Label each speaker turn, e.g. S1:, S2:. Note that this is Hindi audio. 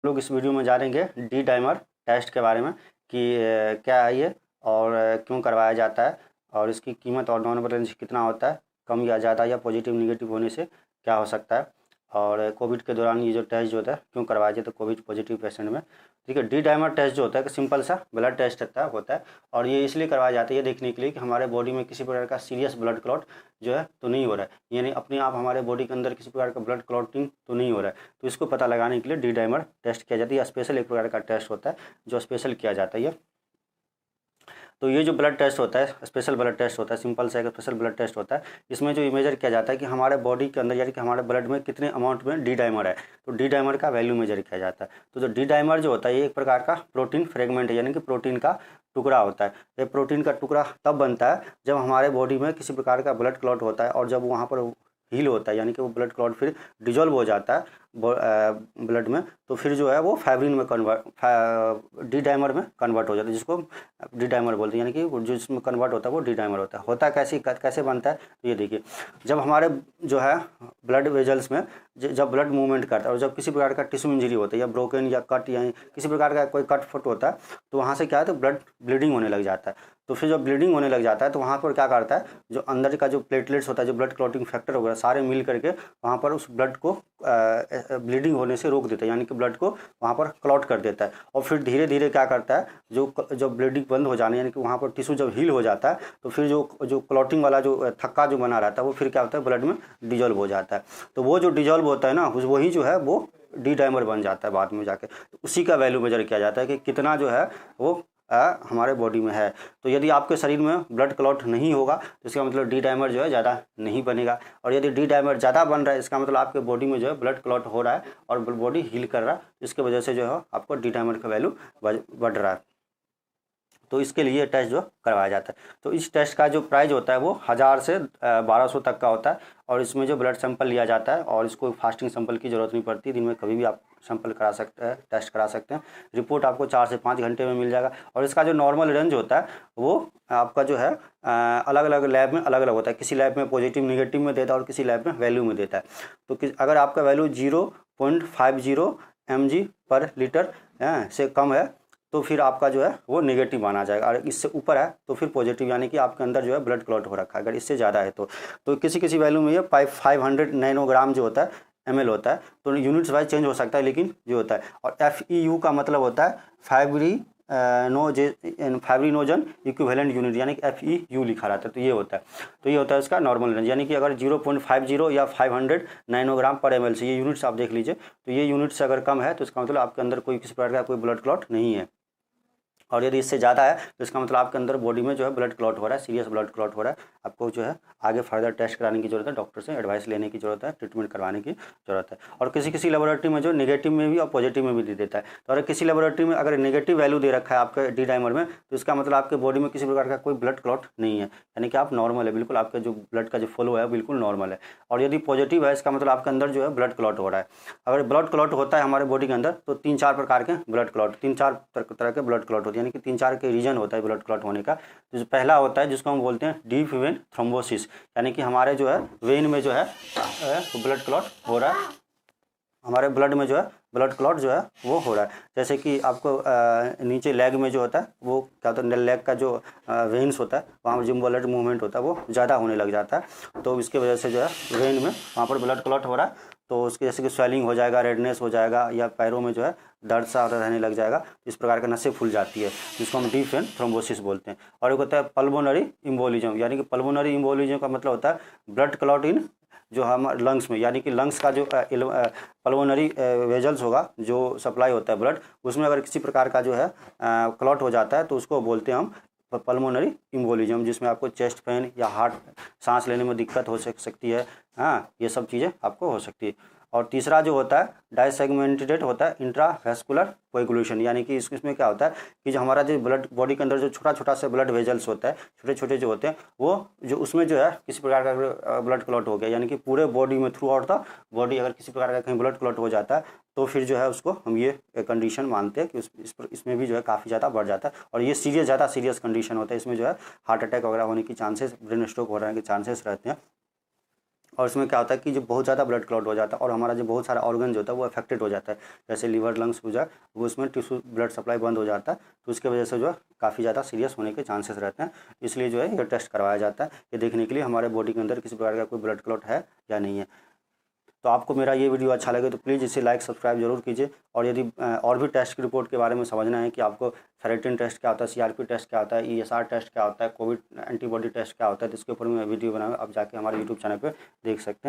S1: लोग इस वीडियो में जानेंगे डी डाइमर टेस्ट के बारे में कि क्या है ये और क्यों करवाया जाता है और इसकी कीमत और नॉर्मल रेंज कितना होता है, कम या ज़्यादा या पॉजिटिव निगेटिव होने से क्या हो सकता है और कोविड के दौरान ये जो टेस्ट जो होता है क्यों करवाया जाता है कोविड पॉजिटिव पेशेंट में। ठीक है, डी डाइमर टेस्ट जो होता है कि सिंपल सा ब्लड टेस्ट होता है और ये इसलिए करवाया जाता है ये देखने के लिए कि हमारे बॉडी में किसी प्रकार का सीरियस ब्लड क्लॉट जो है तो नहीं हो रहा है, यानी अपने आप हमारे बॉडी के अंदर किसी प्रकार का ब्लड क्लॉटिंग तो नहीं हो रहा है। तो इसको पता लगाने के लिए डी डाइमर टेस्ट किया जाता है। स्पेशल एक प्रकार का टेस्ट होता है जो स्पेशल किया जाता है ये। तो ये जो ब्लड टेस्ट होता है स्पेशल ब्लड टेस्ट होता है, सिंपल सा एक स्पेशल ब्लड टेस्ट होता है। इसमें जो मेजर किया जाता है कि हमारे बॉडी के अंदर यानी कि हमारे ब्लड में कितने अमाउंट में डी डाइमर है, तो डी डाइमर का वैल्यू मेजर किया जाता है। तो जो डी डाइमर जो होता है ये एक प्रकार का प्रोटीन फ्रेगमेंट है, यानी कि प्रोटीन का टुकड़ा होता है। ये प्रोटीन का टुकड़ा तब बनता है जब हमारे बॉडी में किसी प्रकार का ब्लड क्लॉट होता है और जब वहाँ पर हील होता है, यानी कि वो ब्लड क्लॉट फिर डिजोल्व हो जाता है ब्लड में, तो फिर जो है वो फाइब्रिन में डी डाइमर में कन्वर्ट हो जाता है, जिसको डी डाइमर बोलते हैं। यानी कि जो इसमें कन्वर्ट होता है वो डी डाइमर होता है कैसे बनता है। तो ये देखिए, जब हमारे जो है ब्लड वेजल्स में जब ब्लड मूवमेंट करता है और जब किसी प्रकार का टिश्यू इंजरी होता है या ब्रोकन या कट या किसी प्रकार का कोई कट फुट होता है, तो वहाँ से क्या है तो ब्लड ब्लीडिंग होने लग जाता है। तो फिर जब ब्लीडिंग होने लग जाता है तो वहाँ पर क्या करता है, जो अंदर का जो प्लेटलेट्स होता है, जो ब्लड क्लॉटिंग फैक्टर वगैरह सारे मिल करके वहाँ पर उस ब्लड को ब्लीडिंग होने से रोक देता है, यानी कि ब्लड को वहाँ पर क्लॉट कर देता है। और फिर धीरे धीरे क्या करता है, जो ब्लीडिंग बंद हो जाने यानी कि वहाँ पर टिश्यू जब हील हो जाता है तो फिर जो क्लॉटिंग वाला जो थक्का जो बना रहता है वो फिर क्या होता है ब्लड में डिजॉल्व हो जाता है। तो वो जो डिजॉल्व होता है ना वही जो है वो डी डाइमर बन जाता है बाद में जाके। तो उसी का वैल्यू मेजर किया जाता है कि कितना जो है वो हमारे बॉडी में है। तो यदि आपके शरीर में ब्लड क्लॉट नहीं होगा तो इसका मतलब डी डाइमर जो है ज़्यादा नहीं बनेगा, और यदि डी डाइमर ज़्यादा बन रहा है इसका मतलब आपके बॉडी में जो है ब्लड क्लॉट हो रहा है और बॉडी हील कर रहा है, इसके वजह से जो है आपको डी डाइमर का वैल्यू बढ़ रहा है। तो इसके लिए टेस्ट जो करवाया जाता है। तो इस टेस्ट का जो प्राइस होता है वो 1000 से 1200 तक का होता है, और इसमें जो ब्लड सैंपल लिया जाता है और इसको फास्टिंग सैंपल की ज़रूरत नहीं पड़ती, दिन में कभी भी आप सैंपल करा सकते हैं, टेस्ट करा सकते हैं। रिपोर्ट आपको 4 से 5 घंटे में मिल जाएगा। और इसका जो नॉर्मल रेंज होता है वो आपका जो है अलग अलग लैब में अलग अलग होता है, किसी लैब में पॉजिटिव निगेटिव में देता है और किसी लैब में वैल्यू में देता है। तो अगर आपका वैल्यू 0.50 mg/लीटर से कम है तो फिर आपका जो है वो नेगेटिव माना जाएगा, और इससे ऊपर है तो फिर पॉजिटिव, यानी कि आपके अंदर जो है ब्लड क्लॉट हो रखा है। अगर इससे ज़्यादा है तो किसी किसी वैल्यू में ये 500 नैनोग्राम जो होता है ml होता है। तो यूनिट्स वाइज चेंज हो सकता है लेकिन जो होता है। और FeU का मतलब होता है फाइब्रिनोजन इक्विवेलेंट यूनिट, यानी कि FeU लिखा रहता है। तो ये होता है इसका नॉर्मल रेंज, यानी कि अगर 0.50 या 500 नैनोग्राम पर ml से, ये यूनिट्स आप देख लीजिए, तो ये यूनिट्स अगर कम है तो इसका मतलब आपके अंदर कोई किसी प्रकार का कोई ब्लड क्लॉट नहीं है। और यदि इससे ज़्यादा है तो इसका मतलब आपके अंदर बॉडी में जो है ब्लड क्लॉट हो रहा है, सीरियस ब्लड क्लॉट हो रहा है। आपको जो है आगे फर्दर टेस्ट कराने की ज़रूरत है, डॉक्टर से एडवाइस लेने की ज़रूरत है, ट्रीटमेंट करवाने की ज़रूरत है। और किसी किसी लेबोरेटरी में जो नेगेटिव में भी और पॉजिटिव में भी दे देता है। तो अगर किसी लेबोरेटरी में अगर नेगेटिव वैल्यू दे रखा है आपके डी डाइमर में, तो इसका मतलब आपके बॉडी में किसी प्रकार का कोई ब्लड क्लॉट नहीं है, यानी कि आप नॉर्मल है, बिल्कुल आपके जो ब्लड का जो फ्लो है बिल्कुल नॉर्मल है। और यदि पॉजिटिव है इसका मतलब आपके अंदर जो है ब्लड क्लॉट हो रहा है। अगर ब्लड क्लॉट होता है हमारे बॉडी के अंदर तो 3-4 प्रकार के ब्लड क्लॉट, 3-4 तरह के ब्लड क्लॉट होते हैं, यानी कि 3-4 के रीजन होता है ब्लड क्लॉट होने का। जो पहला होता है जिसको हम बोलते हैं डीप वेन थ्रोम्बोसिस, यानी कि हमारे जो है वेन में जो है ब्लड क्लॉट हो रहा है, हमारे ब्लड में जो है ब्लड क्लॉट जो है वो हो रहा है। जैसे कि आपको नीचे लेग में जो होता है वो क्या होता है, लेग का जो वेन्स होता है वहाँ जो ब्लड मूवमेंट होता है वो ज़्यादा होने लग जाता है। तो इसके वजह से जो है वेन में वहाँ पर ब्लड क्लॉट हो रहा है, तो उसके जैसे कि स्वेलिंग हो जाएगा, रेडनेस हो जाएगा, या पैरों में जो है दर्द सा रहने लग जाएगा। इस प्रकार का नसें फूल जाती है, जिसको हम डीप वेन थ्रोम्बोसिस बोलते हैं। और एक होता है पल्मोनरी इम्बोलिज्म, यानी कि पल्मोनरी इम्बोलिज्म का मतलब होता है ब्लड क्लॉट इन जो हम लंग्स में, यानी कि लंग्स का जो पल्मोनरी वेजल्स होगा जो सप्लाई होता है ब्लड, उसमें अगर किसी प्रकार का जो है क्लॉट हो जाता है तो उसको बोलते हैं हम पल्मोनरी इम्बोलिज्म, जिसमें आपको चेस्ट पेन या हार्ट सांस लेने में दिक्कत हो सकती है। हाँ, ये सब चीज़ें आपको हो सकती है। और तीसरा जो होता है डायसेगमेंटेड होता है इंट्रावेस्कुलर कोएगुलेशन, यानी कि इसमें क्या होता है कि जो हमारा जो ब्लड बॉडी के अंदर जो छोटा छोटा सा ब्लड वेजल्स होता है, छोटे छोटे जो होते हैं, वो जो उसमें जो है किसी प्रकार का ब्लड क्लॉट हो गया, यानी कि पूरे बॉडी में थ्रू आउट द बॉडी अगर किसी प्रकार का कहीं ब्लड क्लॉट हो जाता है तो फिर जो है उसको हम ये कंडीशन मानते हैं कि इसमें भी जो है काफ़ी ज़्यादा बढ़ जाता है। और ये ज़्यादा सीरियस कंडीशन होता है, इसमें जो है हार्ट अटैक वगैरह होने की चांसेस, ब्रेन स्ट्रोक होने के चांसेस रहते हैं। और इसमें क्या होता है कि जो बहुत ज़्यादा ब्लड क्लॉट हो जाता है और हमारा जो बहुत सारा ऑर्गन जो होता है वो अफेक्टेड हो जाता है, जैसे लीवर, लंग्स हो जाए, वो उसमें टिश्यू ब्लड सप्लाई बंद हो जाता है, तो उसकी वजह से जो है काफ़ी ज़्यादा सीरियस होने के चांसेस रहते हैं। इसलिए जो है ये टेस्ट करवाया जाता है, ये देखने के लिए हमारे बॉडी के अंदर किसी प्रकार का कोई ब्लड क्लॉट है या नहीं है। तो आपको मेरा ये वीडियो अच्छा लगे तो प्लीज़ इसे लाइक सब्सक्राइब जरूर कीजिए। और यदि और भी टेस्ट की रिपोर्ट के बारे में समझना है कि आपको फेरेटिन टेस्ट क्या होता है, सीआरपी टेस्ट क्या होता है, ईएसआर टेस्ट क्या होता है, कोविड एंटीबॉडी टेस्ट क्या होता है, तो इसके ऊपर मैं वीडियो बनाऊँ, आप जाके हमारे यूट्यूब चैनल पर देख सकते हैं।